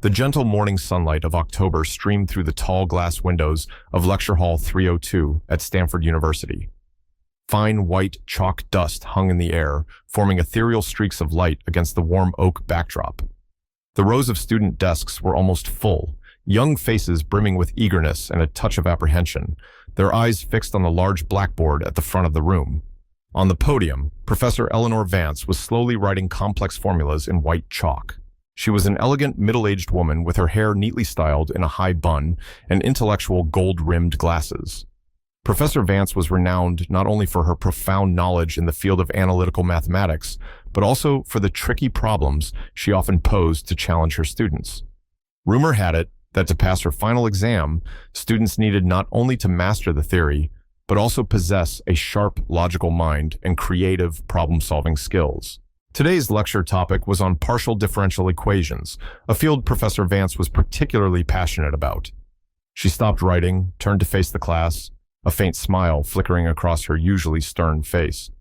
The gentle morning sunlight of October streamed through the tall glass windows of Lecture Hall 302 at Stanford University. Fine white chalk dust hung in the air, forming ethereal streaks of light against the warm oak backdrop. The rows of student desks were almost full, young faces brimming with eagerness and a touch of apprehension, their eyes fixed on the large blackboard at the front of the room. On the podium, Professor Eleanor Vance was slowly writing complex formulas in white chalk. She was an elegant, middle-aged woman with her hair neatly styled in a high bun and intellectual gold-rimmed glasses. Professor Vance was renowned not only for her profound knowledge in the field of analytical mathematics, but also for the tricky problems she often posed to challenge her students. Rumor had it that to pass her final exam, students needed not only to master the theory, but also possess a sharp, logical mind and creative problem-solving skills. Today's lecture topic was on partial differential equations, a field Professor Vance was particularly passionate about. She stopped writing, turned to face the class, a faint smile flickering across her usually stern face.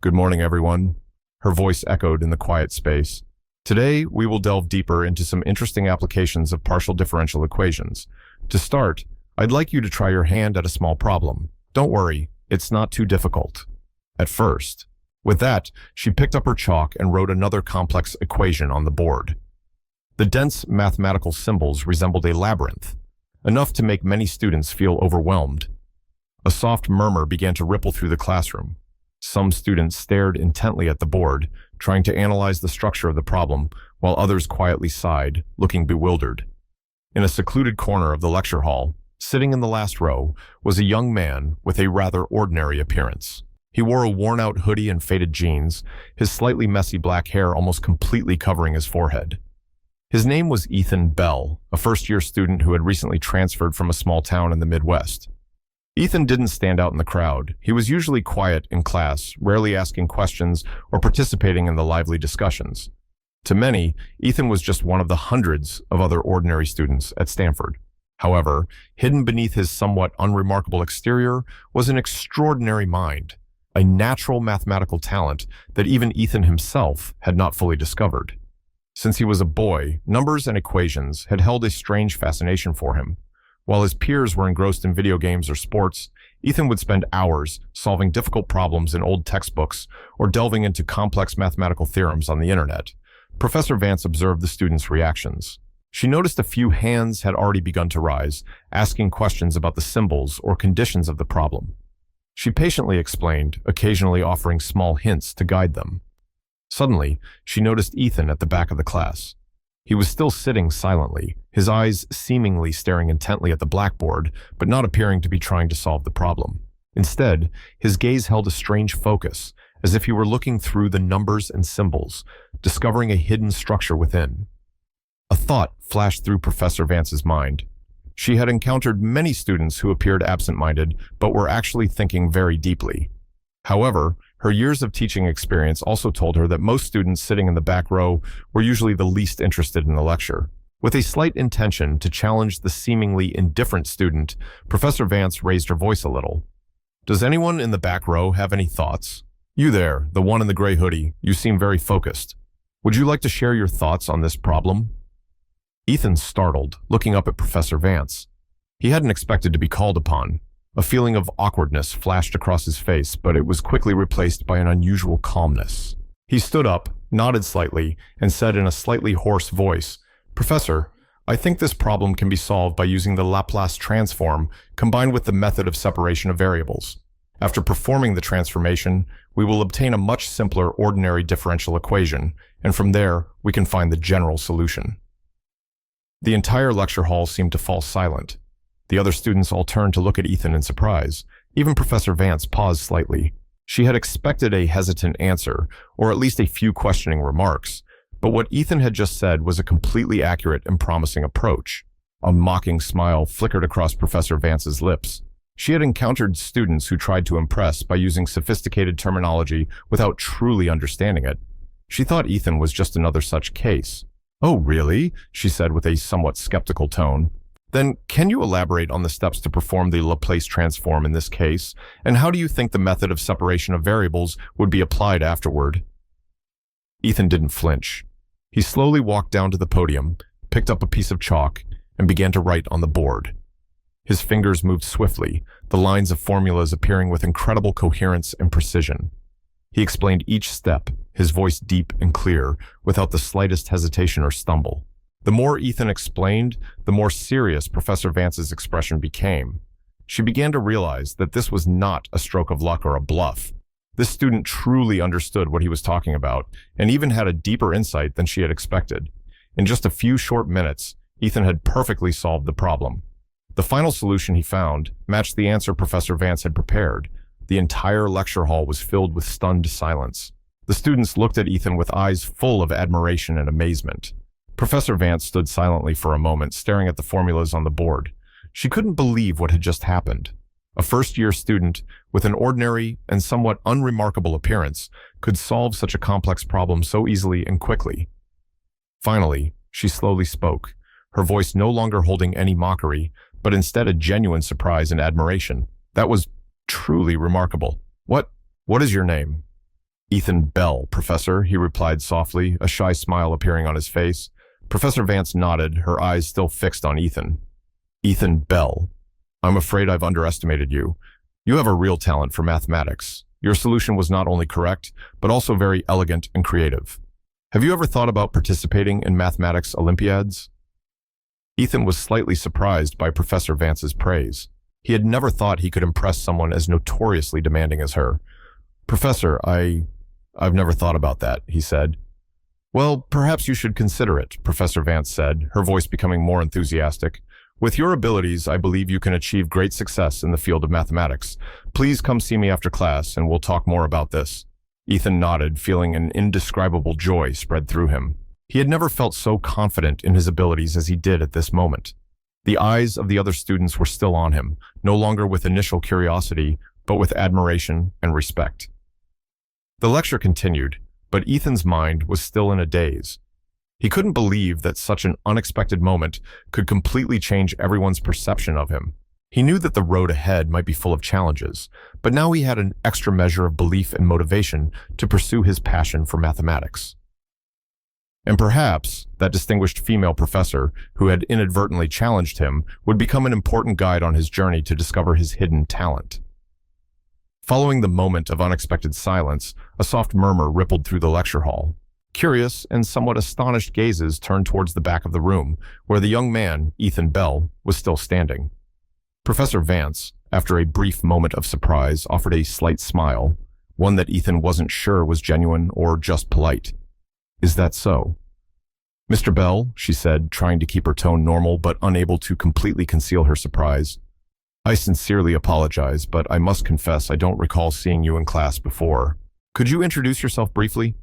"Good morning, everyone," her voice echoed in the quiet space. "Today, we will delve deeper into some interesting applications of partial differential equations. To start, I'd like you to try your hand at a small problem. Don't worry, it's not too difficult. At first." With that, she picked up her chalk and wrote another complex equation on the board. The dense mathematical symbols resembled a labyrinth, enough to make many students feel overwhelmed. A soft murmur began to ripple through the classroom. Some students stared intently at the board, trying to analyze the structure of the problem, while others quietly sighed, looking bewildered. In a secluded corner of the lecture hall, sitting in the last row, was a young man with a rather ordinary appearance. He wore a worn-out hoodie and faded jeans, his slightly messy black hair almost completely covering his forehead. His name was Ethan Bell, a first-year student who had recently transferred from a small town in the Midwest. Ethan didn't stand out in the crowd. He was usually quiet in class, rarely asking questions or participating in the lively discussions. To many, Ethan was just one of the hundreds of other ordinary students at Stanford. However, hidden beneath his somewhat unremarkable exterior was an extraordinary mind, a natural mathematical talent that even Ethan himself had not fully discovered. Since he was a boy, numbers and equations had held a strange fascination for him. While his peers were engrossed in video games or sports, Ethan would spend hours solving difficult problems in old textbooks or delving into complex mathematical theorems on the internet. Professor Vance observed the students' reactions. She noticed a few hands had already begun to rise, asking questions about the symbols or conditions of the problem. She patiently explained, occasionally offering small hints to guide them. Suddenly, she noticed Ethan at the back of the class. He was still sitting silently, his eyes seemingly staring intently at the blackboard, but not appearing to be trying to solve the problem. Instead, his gaze held a strange focus, as if he were looking through the numbers and symbols, discovering a hidden structure within. A thought flashed through Professor Vance's mind. She had encountered many students who appeared absent-minded, but were actually thinking very deeply. However, her years of teaching experience also told her that most students sitting in the back row were usually the least interested in the lecture. With a slight intention to challenge the seemingly indifferent student, Professor Vance raised her voice a little. "Does anyone in the back row have any thoughts? You there, the one in the gray hoodie, you seem very focused. Would you like to share your thoughts on this problem?" Ethan startled, looking up at Professor Vance. He hadn't expected to be called upon. A feeling of awkwardness flashed across his face, but it was quickly replaced by an unusual calmness. He stood up, nodded slightly, and said in a slightly hoarse voice, "Professor, I think this problem can be solved by using the Laplace transform combined with the method of separation of variables. After performing the transformation, we will obtain a much simpler ordinary differential equation, and from there, we can find the general solution." The entire lecture hall seemed to fall silent. The other students all turned to look at Ethan in surprise. Even Professor Vance paused slightly. She had expected a hesitant answer, or at least a few questioning remarks, but what Ethan had just said was a completely accurate and promising approach. A mocking smile flickered across Professor Vance's lips. She had encountered students who tried to impress by using sophisticated terminology without truly understanding it. She thought Ethan was just another such case. "Oh, really?" she said with a somewhat skeptical tone. "Then can you elaborate on the steps to perform the Laplace transform in this case, and how do you think the method of separation of variables would be applied afterward?" Ethan didn't flinch. He slowly walked down to the podium, picked up a piece of chalk, and began to write on the board. His fingers moved swiftly, the lines of formulas appearing with incredible coherence and precision. He explained each step, his voice deep and clear, without the slightest hesitation or stumble. The more Ethan explained, the more serious Professor Vance's expression became. She began to realize that this was not a stroke of luck or a bluff. This student truly understood what he was talking about, and even had a deeper insight than she had expected. In just a few short minutes, Ethan had perfectly solved the problem. The final solution he found matched the answer Professor Vance had prepared. The entire lecture hall was filled with stunned silence. The students looked at Ethan with eyes full of admiration and amazement. Professor Vance stood silently for a moment, staring at the formulas on the board. She couldn't believe what had just happened. A first-year student with an ordinary and somewhat unremarkable appearance could solve such a complex problem so easily and quickly. Finally, she slowly spoke, her voice no longer holding any mockery, but instead a genuine surprise and admiration. That was truly remarkable. What is your name? Ethan Bell, Professor, he replied softly, a shy smile appearing on his face. Professor Vance nodded, her eyes still fixed on Ethan. Ethan Bell. I'm afraid I've underestimated you. You have a real talent for mathematics. Your solution was not only correct, but also very elegant and creative. Have you ever thought about participating in mathematics Olympiads? Ethan was slightly surprised by Professor Vance's praise. He had never thought he could impress someone as notoriously demanding as her. Professor, I've never thought about that, he said. Well, perhaps you should consider it, Professor Vance said, her voice becoming more enthusiastic. With your abilities, I believe you can achieve great success in the field of mathematics. Please come see me after class, and we'll talk more about this. Ethan nodded, feeling an indescribable joy spread through him. He had never felt so confident in his abilities as he did at this moment. The eyes of the other students were still on him, no longer with initial curiosity, but with admiration and respect. The lecture continued, but Ethan's mind was still in a daze. He couldn't believe that such an unexpected moment could completely change everyone's perception of him. He knew that the road ahead might be full of challenges, but now he had an extra measure of belief and motivation to pursue his passion for mathematics. And perhaps that distinguished female professor who had inadvertently challenged him would become an important guide on his journey to discover his hidden talent. Following the moment of unexpected silence, a soft murmur rippled through the lecture hall. Curious and somewhat astonished gazes turned towards the back of the room, where the young man, Ethan Bell, was still standing. Professor Vance, after a brief moment of surprise, offered a slight smile, one that Ethan wasn't sure was genuine or just polite. Is that so? Mr. Bell, she said, trying to keep her tone normal but unable to completely conceal her surprise. I sincerely apologize, but I must confess I don't recall seeing you in class before. Could you introduce yourself briefly?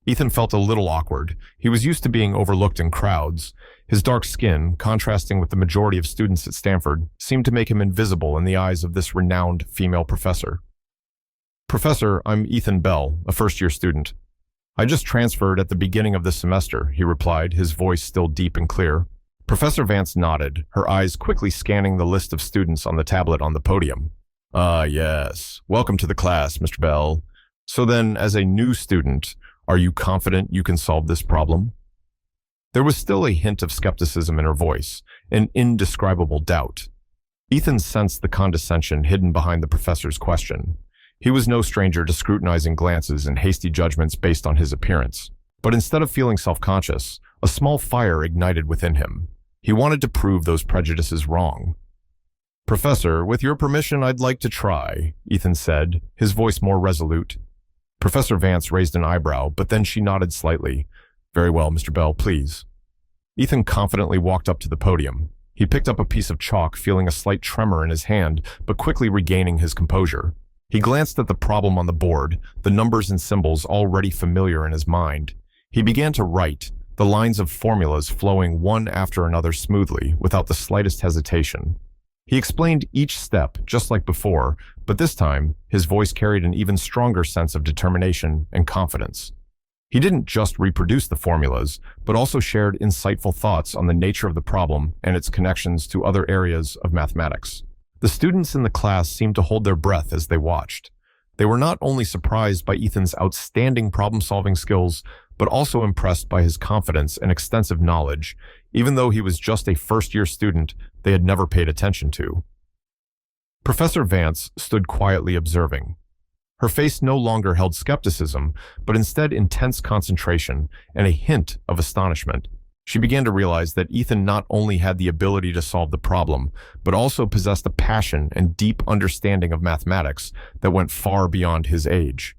Ethan felt a little awkward. He was used to being overlooked in crowds. His dark skin, contrasting with the majority of students at Stanford, seemed to make him invisible in the eyes of this renowned female professor. Professor, I'm Ethan Bell, a first-year student. I just transferred at the beginning of this semester, he replied, his voice still deep and clear. Professor Vance nodded, her eyes quickly scanning the list of students on the tablet on the podium. Ah, yes. Welcome to the class, Mr. Bell. So then, as a new student, are you confident you can solve this problem? There was still a hint of skepticism in her voice, an indescribable doubt. Ethan sensed the condescension hidden behind the professor's question. He was no stranger to scrutinizing glances and hasty judgments based on his appearance. But instead of feeling self-conscious, a small fire ignited within him. He wanted to prove those prejudices wrong. Professor, with your permission, I'd like to try, Ethan said, his voice more resolute. Professor Vance raised an eyebrow, but then she nodded slightly. Very well, Mr. Bell, please. Ethan confidently walked up to the podium. He picked up a piece of chalk, feeling a slight tremor in his hand, but quickly regaining his composure. He glanced at the problem on the board, the numbers and symbols already familiar in his mind. He began to write, the lines of formulas flowing one after another smoothly, without the slightest hesitation. He explained each step, just like before, but this time, his voice carried an even stronger sense of determination and confidence. He didn't just reproduce the formulas, but also shared insightful thoughts on the nature of the problem and its connections to other areas of mathematics. The students in the class seemed to hold their breath as they watched. They were not only surprised by Ethan's outstanding problem-solving skills, but also impressed by his confidence and extensive knowledge. even though he was just a first-year student they had never paid attention to. Professor Vance stood quietly observing. Her face no longer held skepticism, but instead intense concentration and a hint of astonishment. She began to realize that Ethan not only had the ability to solve the problem, but also possessed a passion and deep understanding of mathematics that went far beyond his age.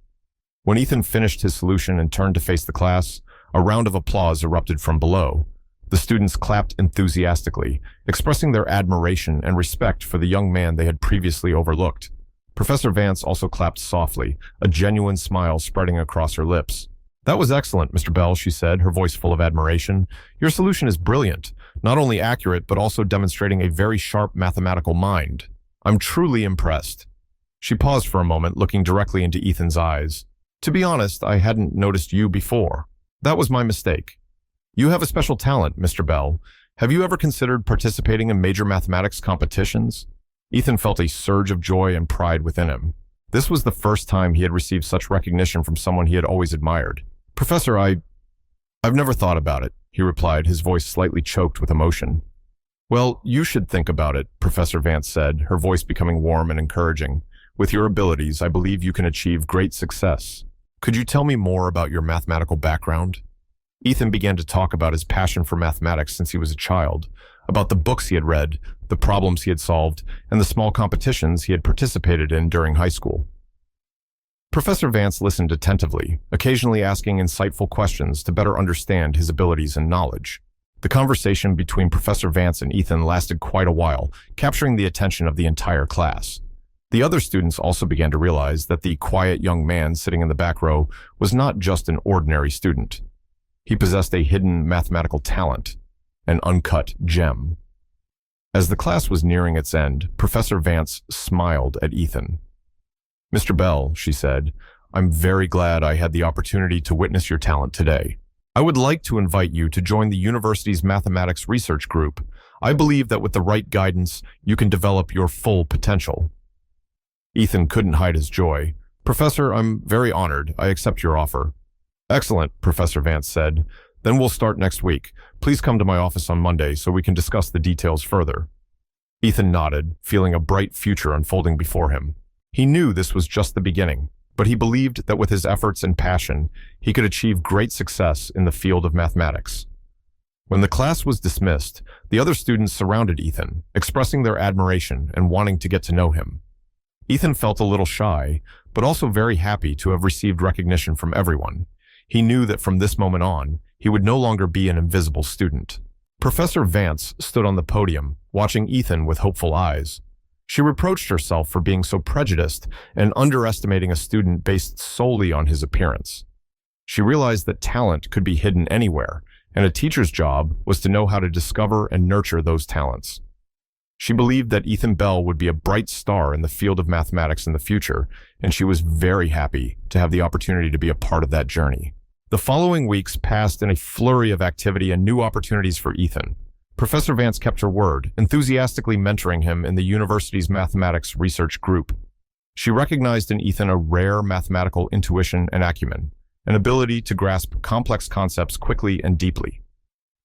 When Ethan finished his solution and turned to face the class, a round of applause erupted from below. The students clapped enthusiastically, expressing their admiration and respect for the young man they had previously overlooked. Professor Vance also clapped softly, a genuine smile spreading across her lips. "That was excellent, Mr. Bell," she said, her voice full of admiration. "Your solution is brilliant, not only accurate, but also demonstrating a very sharp mathematical mind. I'm truly impressed." She paused for a moment, looking directly into Ethan's eyes. "To be honest, I hadn't noticed you before. That was my mistake. You have a special talent, Mr. Bell. Have you ever considered participating in major mathematics competitions?" Ethan felt a surge of joy and pride within him. This was the first time he had received such recognition from someone he had always admired. "Professor, I've never thought about it," he replied, his voice slightly choked with emotion. "Well, you should think about it," Professor Vance said, her voice becoming warm and encouraging. "With your abilities, I believe you can achieve great success. Could you tell me more about your mathematical background?" Ethan began to talk about his passion for mathematics since he was a child, about the books he had read, the problems he had solved, and the small competitions he had participated in during high school. Professor Vance listened attentively, occasionally asking insightful questions to better understand his abilities and knowledge. The conversation between Professor Vance and Ethan lasted quite a while, capturing the attention of the entire class. The other students also began to realize that the quiet young man sitting in the back row was not just an ordinary student. He possessed a hidden mathematical talent, an uncut gem. As the class was nearing its end, Professor Vance smiled at Ethan. "Mr. Bell," she said, "I'm very glad I had the opportunity to witness your talent today. I would like to invite you to join the university's mathematics research group. I believe that with the right guidance, you can develop your full potential." Ethan couldn't hide his joy. "Professor, I'm very honored. I accept your offer." "Excellent," Professor Vance said. "Then we'll start next week. Please come to my office on Monday so we can discuss the details further." Ethan nodded, feeling a bright future unfolding before him. He knew this was just the beginning, but he believed that with his efforts and passion, he could achieve great success in the field of mathematics. When the class was dismissed, the other students surrounded Ethan, expressing their admiration and wanting to get to know him. Ethan felt a little shy, but also very happy to have received recognition from everyone. He knew that from this moment on, he would no longer be an invisible student. Professor Vance stood on the podium, watching Ethan with hopeful eyes. She reproached herself for being so prejudiced and underestimating a student based solely on his appearance. She realized that talent could be hidden anywhere, and a teacher's job was to know how to discover and nurture those talents. She believed that Ethan Bell would be a bright star in the field of mathematics in the future, and she was very happy to have the opportunity to be a part of that journey. The following weeks passed in a flurry of activity and new opportunities for Ethan. Professor Vance kept her word, enthusiastically mentoring him in the university's mathematics research group. She recognized in Ethan a rare mathematical intuition and acumen, an ability to grasp complex concepts quickly and deeply.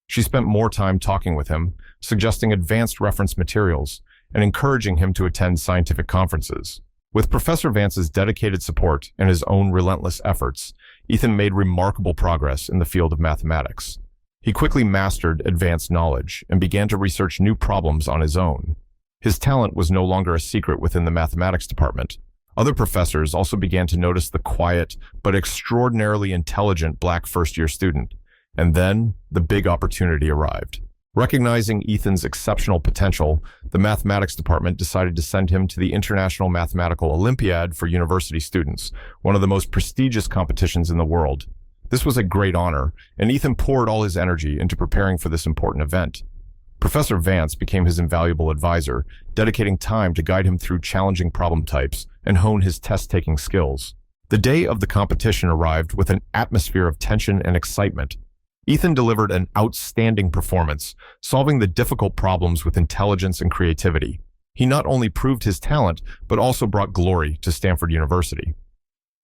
She spent more time talking with him, suggesting advanced reference materials, and encouraging him to attend scientific conferences. With Professor Vance's dedicated support and his own relentless efforts, Ethan made remarkable progress in the field of mathematics. He quickly mastered advanced knowledge and began to research new problems on his own. His talent was no longer a secret within the mathematics department. Other professors also began to notice the quiet but extraordinarily intelligent black first-year student. And then the big opportunity arrived. Recognizing Ethan's exceptional potential, the mathematics department decided to send him to the International Mathematical Olympiad for university students, one of the most prestigious competitions in the world. This was a great honor, and Ethan poured all his energy into preparing for this important event. Professor Vance became his invaluable advisor, dedicating time to guide him through challenging problem types and hone his test-taking skills. The day of the competition arrived with an atmosphere of tension and excitement. Ethan delivered an outstanding performance, solving the difficult problems with intelligence and creativity. He not only proved his talent, but also brought glory to Stanford University.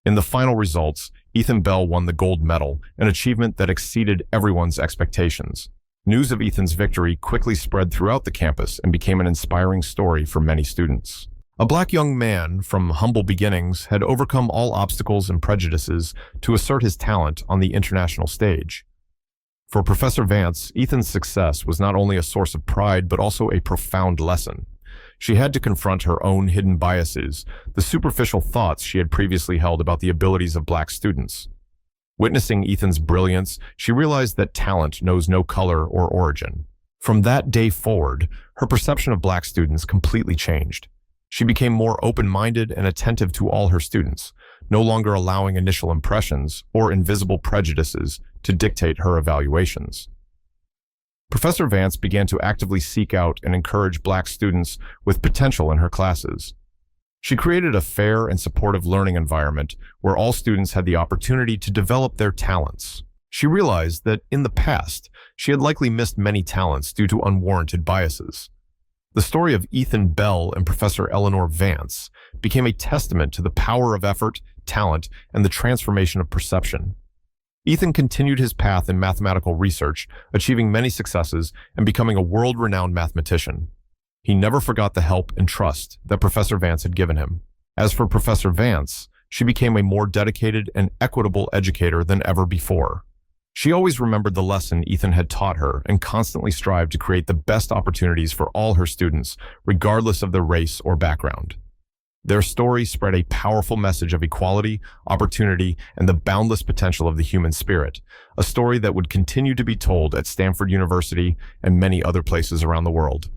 In the final results, Ethan Bell won the gold medal, an achievement that exceeded everyone's expectations. News of Ethan's victory quickly spread throughout the campus and became an inspiring story for many students. A black young man from humble beginnings had overcome all obstacles and prejudices to assert his talent on the international stage. For Professor Vance, Ethan's success was not only a source of pride but also a profound lesson. She had to confront her own hidden biases, the superficial thoughts she had previously held about the abilities of black students. Witnessing Ethan's brilliance, she realized that talent knows no color or origin. From that day forward, her perception of black students completely changed. She became more open-minded and attentive to all her students, no longer allowing initial impressions or invisible prejudices to dictate her evaluations. Professor Vance began to actively seek out and encourage black students with potential in her classes. She created a fair and supportive learning environment where all students had the opportunity to develop their talents. She realized that in the past, she had likely missed many talents due to unwarranted biases. The story of Ethan Bell and Professor Eleanor Vance became a testament to the power of effort, talent, and the transformation of perception. Ethan continued his path in mathematical research, achieving many successes and becoming a world-renowned mathematician. He never forgot the help and trust that Professor Vance had given him. As for Professor Vance, she became a more dedicated and equitable educator than ever before. She always remembered the lesson Ethan had taught her and constantly strived to create the best opportunities for all her students, regardless of their race or background. Their story spread a powerful message of equality, opportunity, and the boundless potential of the human spirit, a story that would continue to be told at Stanford University and many other places around the world.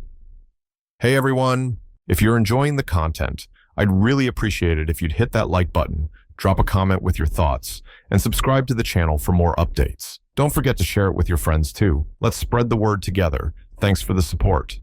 Hey everyone, if you're enjoying the content, I'd really appreciate it if you'd hit that like button, drop a comment with your thoughts, and subscribe to the channel for more updates. Don't forget to share it with your friends too. Let's spread the word together. Thanks for the support.